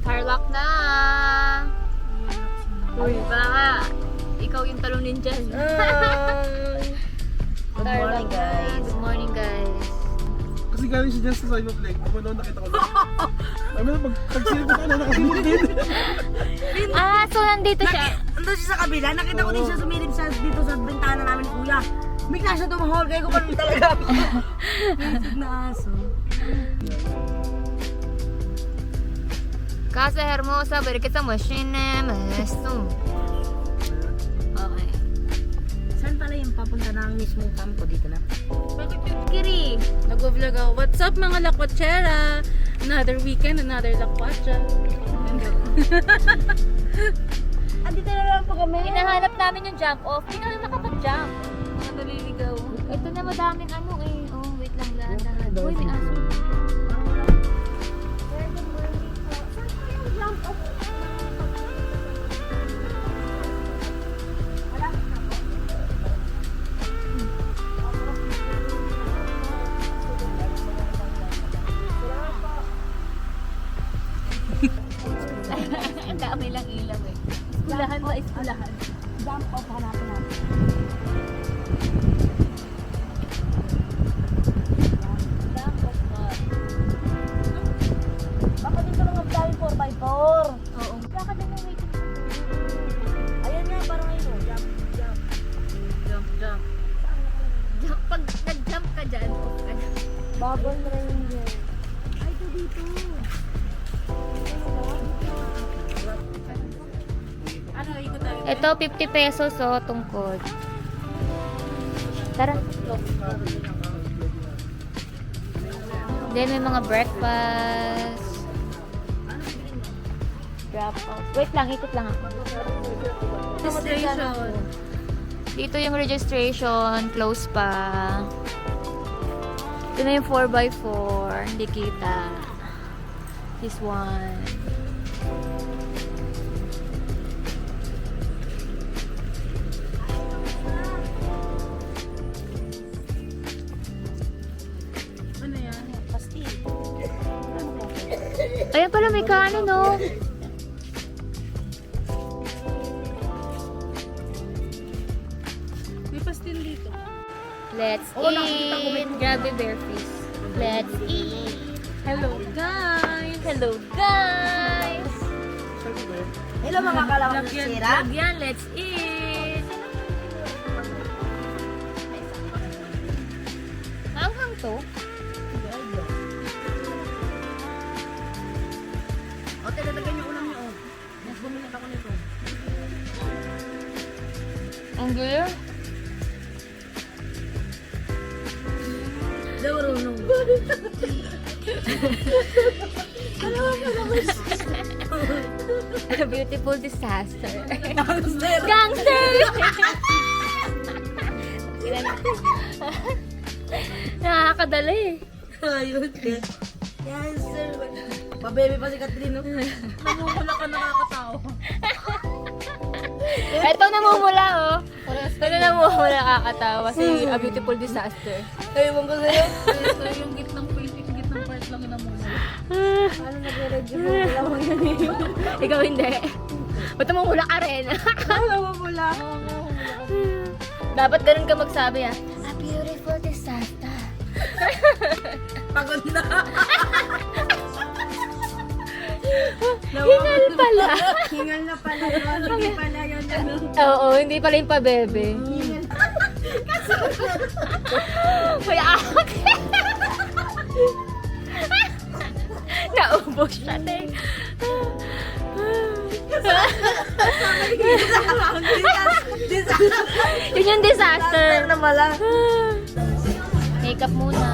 Tarlac na! Uy, baka ikaw yung talunin dyan. Good morning, guys. Good morning, guys. Kasi galing siya dyan sa side of lake. Kumano, nakita ko lang. Alam mo, pag-silip ko na nakasilip din. Ah, so nandito siya. Nandun siya sa kabila. Nakita ko din siya sumilip sa dito sa bintana namin, kuya. Bigla siya tumahol. Kaya ko pa rin talaga ako. Isip na aso. Casa hermosa, balik sa machine masto. Okay. Saan pala yung papunta ng mismong campo dito na? Bakit yung kiri? Nag-vlog ako. What's up mga lakwachera? Another weekend, another lakwacha. Andito na lang po kami. Hinahanap namin yung jump off. Hindi kami makapag-jump. Mga naliligaw. Ito na madaming ano eh. Oh, wait lang lahat. Uy, may aso. Ang dami lang ilaw eh. Ulahan ba? Ulahan. Jump off, hanapin natin. Jump off ba? Baka dito mga flying 4x4. Oo. Baka din yung waiting. Ayan nga, parang ayun. Jump, jump. Jump, jump. Jump, pag nag-jump ka dyan, off ka dyan. Bubble ranger. Ay, ito dito. Ano, ikot tayo. Ito, 50 pesos oh, tungkod. Tara. Then may mga breakfast. Drop off. Wait lang, ikot lang ako. Registration. Dito yung registration, close pa. Ito na yung 4x4, hindi kita. This one. Ano yan? Pastil. Ayan pala, may kanin, no? May pastil dito. Let's eat. Grabe, bear fish. Let's eat. Hello guys! Hello, guys! Hello mga kalawang Lagyan, sira. lagyan, let's eat! Maanghang to? O, tinatagan yung ulam niyo. Mas bumili ako nito. Ang gulo. Darunong. A beautiful disaster. Gangster. Gangster! Nakakadala eh. Ayun. Yan, sir. Pabebe pa si Catherine, no? Namumula ka nakakatawa. Ito namumula oh. Ito namumula nakakatawa si A Beautiful Disaster. Ewan ko sa'yo. Ito yung gitnang part lang namumula. Ano nagre-review mo? Wala mo yan eh. Ikaw hindi. Ba't namumula ka rin? Wala mo mula. Dapat ganun ka magsabi ah. A Beautiful Disaster. Pagod na. Hingal pala. Hingal na pala yun. Hindi pala yun. Ano? Oo, hindi pala yung pabebe. May ahak. Naubos siya, te. Yun yung disaster. Na pala. Makeup muna.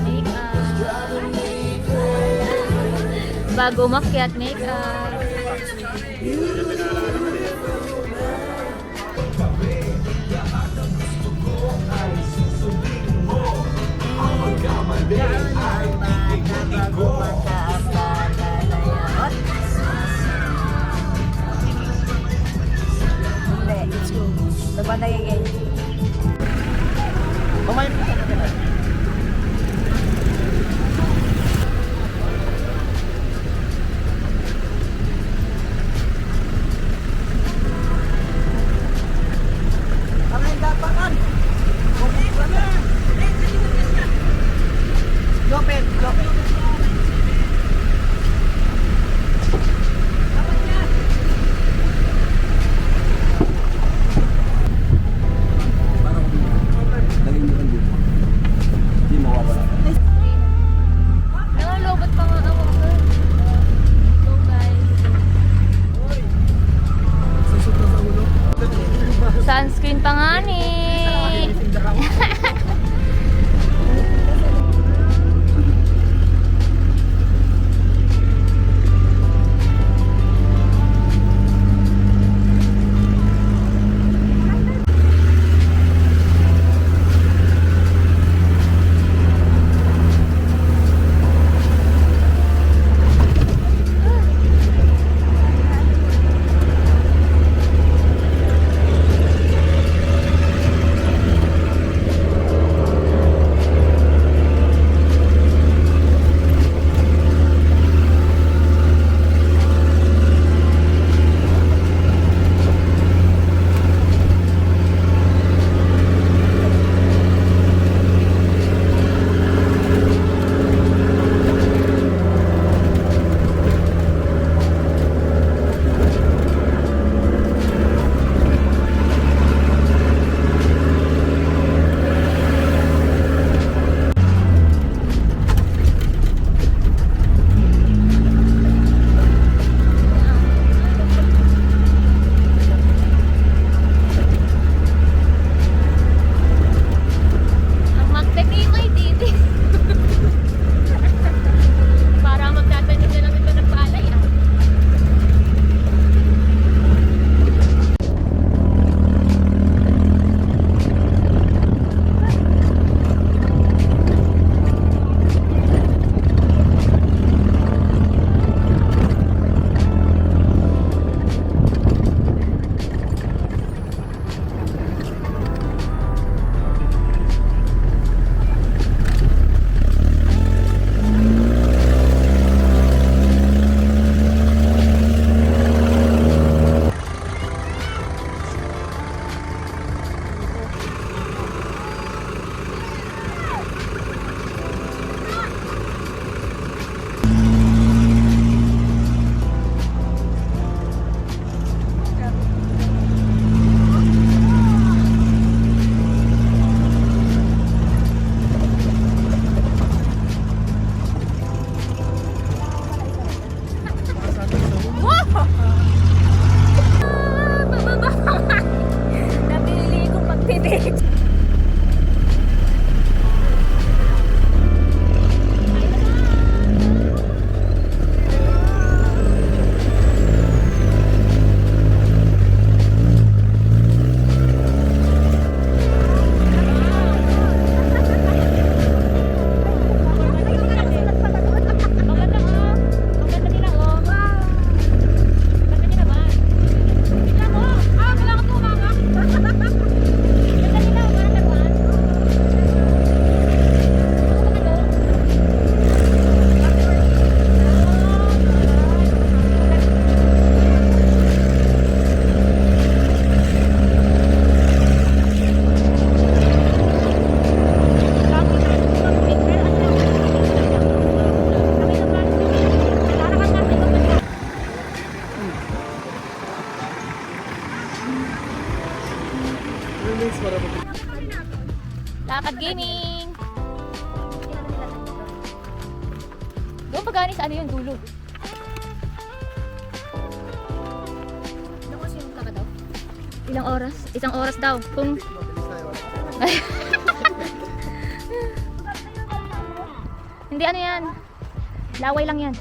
Makeup. Bago umakyat, makeup. Let's go. Nagpatay again. Mamaya po. screen pa nga ni. Ang magte-team ay didi. Para magtatanim na lang ito ng palay ah. Napili kong magtitid. Lakad gaming! Doon pa gani sa ano yung dulo? Ilang oras? Isang oras daw. Kung... Hindi ano yan. Laway lang yan.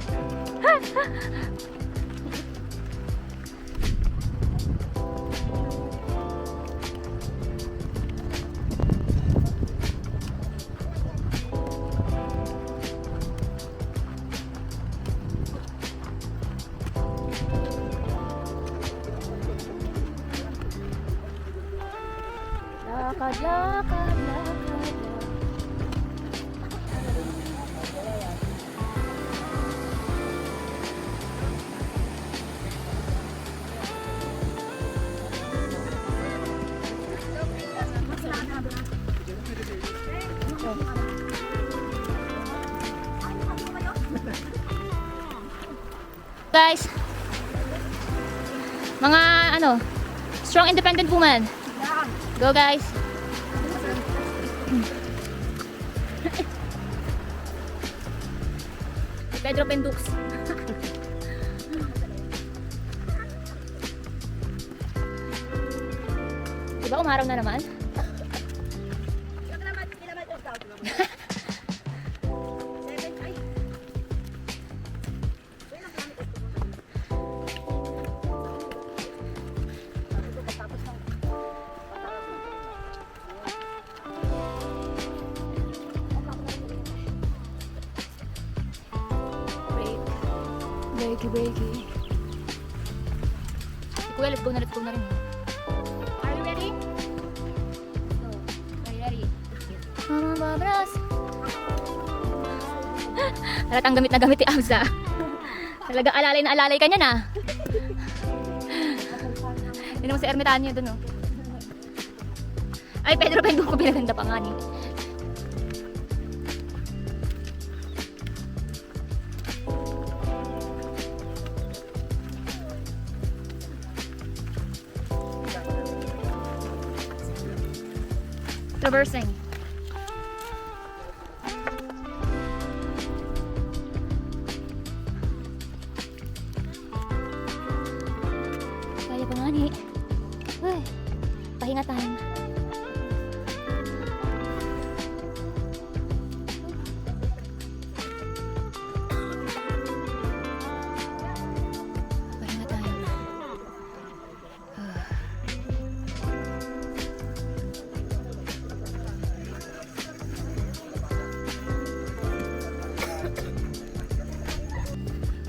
Lakad, lakad, lakad. Guys, mga ano, strong independent woman. Go guys. Pedro Pendux. Diba umaraw na naman? Kilometers daw. 7, ay. Break. Breaky. Kuya, let's go na rin. Are you ready? No. Are you ready? Mama Babras! Halatang gamit na gamit ni Amza. Talaga alalay na alalay ka niya na. Hindi naman si Ermitanyo dun, oh. Ay, Pedro Pengo ko pinaganda pa nga ni. Traversing. Kaya pa nga ni. Uy, pahinga time. Pahinga time.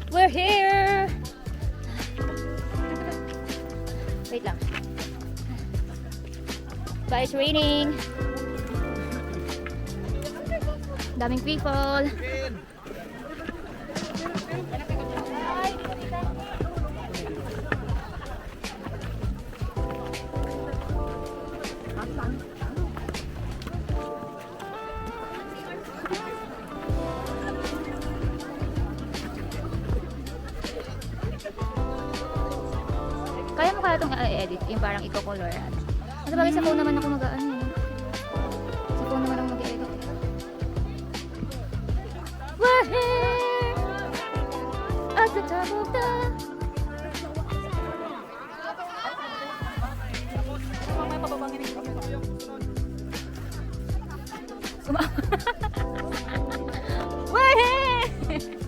We're here! Wait lang. But it's raining. Daming people. Kaya mo kaya itong edit, yung parang i-color. Kasi bagay sa phone naman ako mag-ano eh. Sa phone naman ako mag-edit. We're here at the top of the... We're here!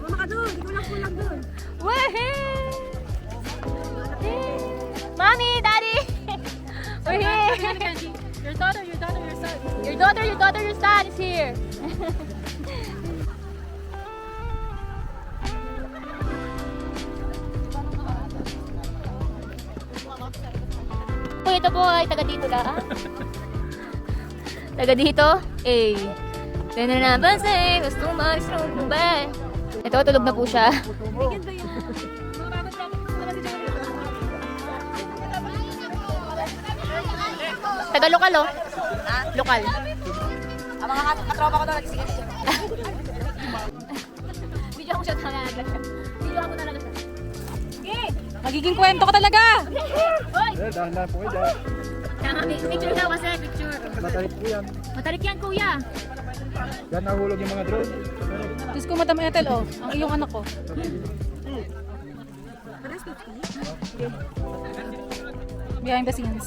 Mama ka doon, hindi ko lang kulang doon. We're here! Mommy, Daddy! We're here! Your daughter, your son. Your daughter, your son is here! Ito po ay taga dito lang. Taga dito? Eh. Tena na ba say, gusto mag-stroke ba? Ito, tulog na po siya. Taga lokal, oh. Lokal. Ang mga katropa ko doon, nagsisigil siya. Video ako siya talaga. Video ako talaga siya. Okay. Magiging kwento ko talaga! Hoy! Dahan-dahan po kayo dyan. Tama, picture daw kasi, picture. Matarik po yan. Matarik yan, kuya. Yan nahulog yung mga drone. Diyos ko, Madam Ethel, oh. Ang iyong anak ko. Behind the scenes.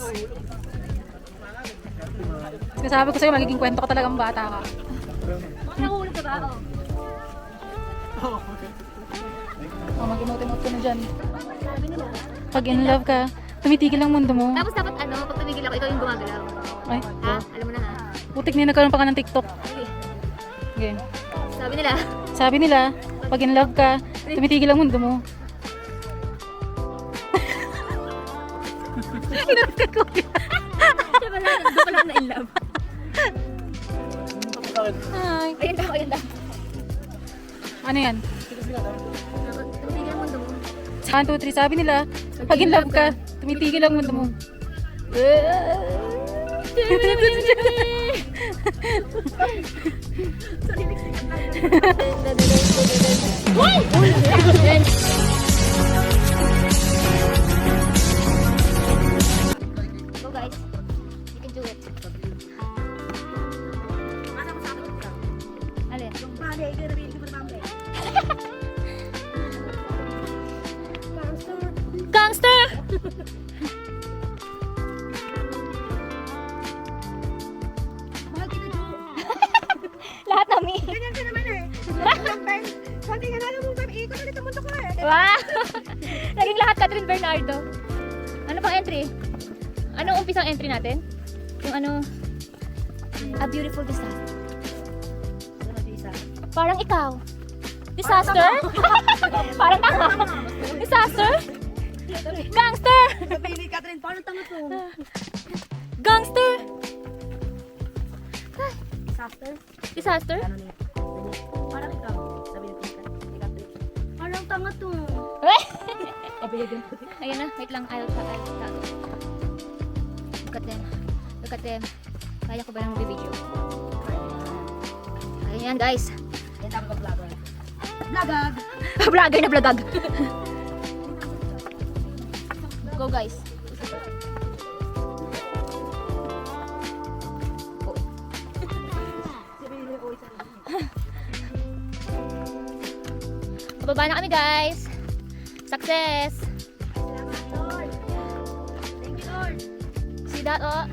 Sabi ko sa'yo, magiging kwento ko talagang bata ka. Nahulog ka ba? Oh. Oh, mag-emote-emote ka na dyan. Pag in love ka, tumitigil ang mundo mo. Tapos dapat ano, pag tumigil ako, ikaw yung gumagalaw. Ay, Ha? Alam mo na ha? putik na nagkaroon pa ka ng TikTok. Sige. Okay. Sabi nila. Sabi nila, pag in love ka, tumitigil ang mundo mo. Inarap ka, kuya. Siya pala, doon pala na in love. Hi. Ayun daw, ayun daw. Ano yan? Tumigil ang mundo mo. 1, 2, 3, sabi nila, pag in love ka, tumitigil ang mundo mo. Go guys, you can do it. Ano mo sa akin ito? Alin? Yung bali, ikaw na rin, hindi mo na mamay. Gangster! Wow! Naging lahat Catherine Bernardo. Ano pang entry? Ano umpisang entry natin? Yung ano? A beautiful disaster. Parang ikaw. Disaster? Parang tanga. Disaster? Gangster! Napili Catherine, paano tanga to? Gangster! Disaster? Disaster? Ano niya? Parang ikaw. Sabi ni Catherine. Parang tanga to. Ayan na, wait lang. I'll try. Look at them. Look at them. Kaya ko ba nang video? Ayan guys. Yan tama ka vlogger. Vlogag! Vlogger na vlogag. Go guys. Pababa na kami guys. Success. Salamat Lord. Thank you Lord. See that oh?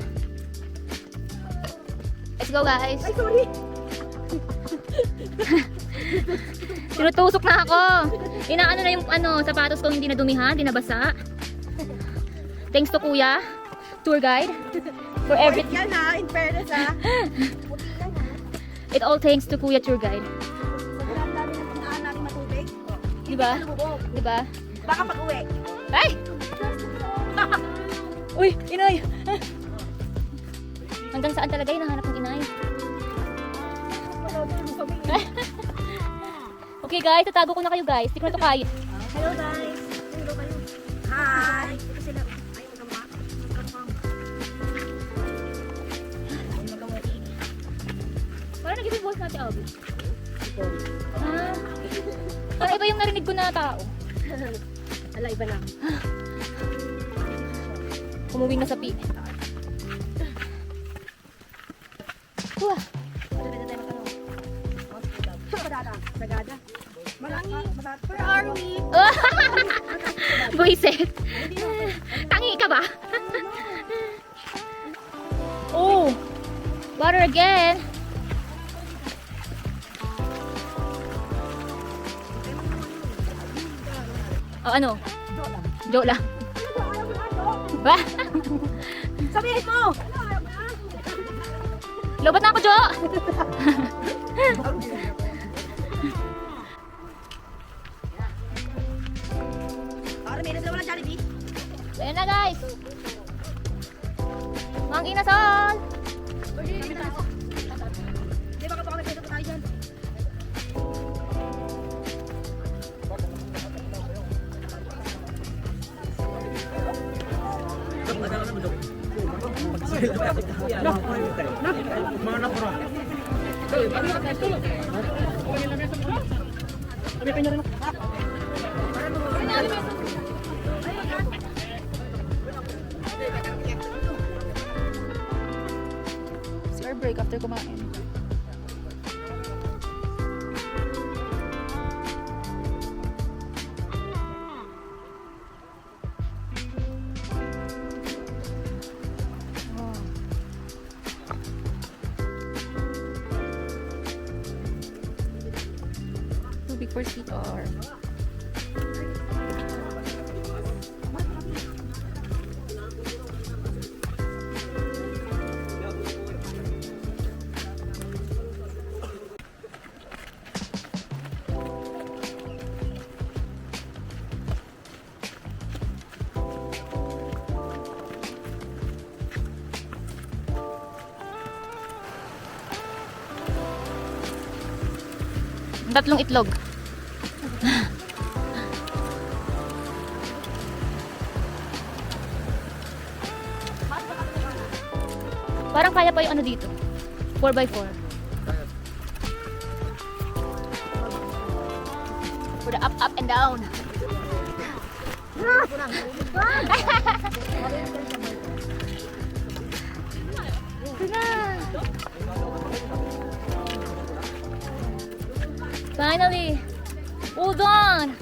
Let's go guys. Ay, sorry. Tinutusok na ako. Inaano na yung sapatos ko hindi na dumihan, hindi na basa. Thanks to Kuya, tour guide, for everything. Yan ha, in fairness ha. It all thanks to Kuya tour guide. Sobrang dami na punaan natin matubig. Di ba? Di ba? Baka pag-uwi. Ay! Uy, inay! Hanggang saan talaga hinahanap ng inay? Okay guys, tatago ko na kayo guys. Hindi ko na to kaya. Hello guys. Hello kayo. Hi. Ito sila. Ay, magkama. Parang nag-ibig boss natin, Abby. Ah, parang iba yung narinig ko na tao. Ala, iba lang. Umuwi na sa pi. Wah! Sagada. Malangi. Where are we? Buisit. Tangi ka ba? Oh! Water again. Oh, ano? Jo lang. Ba? Sabihin mo! Lobat na ako, Jo! Para may nasa wala Jollibee. Ayan na, guys. Mang inasal! Di ba kapag nagkita pa tayo dyan? CR break after kumain. Too big for CR. Tatlong itlog. Parang kaya pa yung ano dito. 4x4. For the up and down. Finally! Hold on!